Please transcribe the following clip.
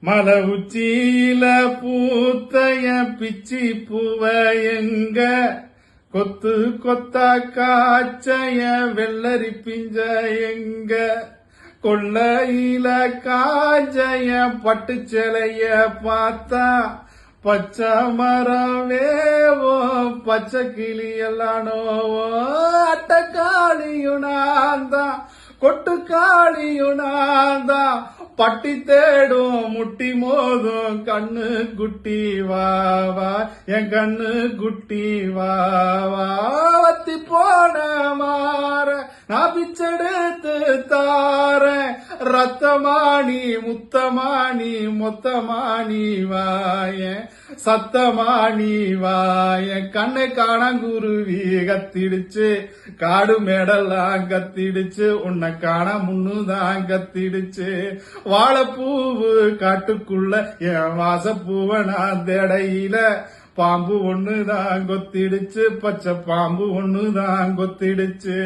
மலை உச்சியில பூத்தைய பிச்சி பூவ எங்க கொத்து கொத்தா காய்ச்சய வெள்ளரி பிஞ்ச எங்க கொள்ளையில காஞ்சய பட்டு சிலைய பார்த்தா பச்சை மரம் வேவோ பச்சை கிளி எல்லானோவோ அட்டக்காளியுனாந்தான் கொட்டுக்காளியுனாந்தான் பட்டி தேடும் முட்டி மோதும் கண்ணு குட்டி வாவா என் கண்ணு குட்டி வாவா வத்தி போன மாற நான் பிச்செடுத்து தார ரத்தமானி முத்தமானி மொத்தமானி வாய சத்தமானி வாய கண்ணை காணங்குருவி கத்திடுச்சு காடு மேடெல்லாம் கத்திடுச்சு உன்னை காண முன்னுதான் கத்திடுச்சு வாழைப்பூவு காட்டுக்குள்ள என் வாசப்பூவ நான் தேடையில பாம்பு ஒண்ணுதான் கொத்திடுச்சு பச்சை பாம்பு ஒண்ணுதான் கொத்திடுச்சு.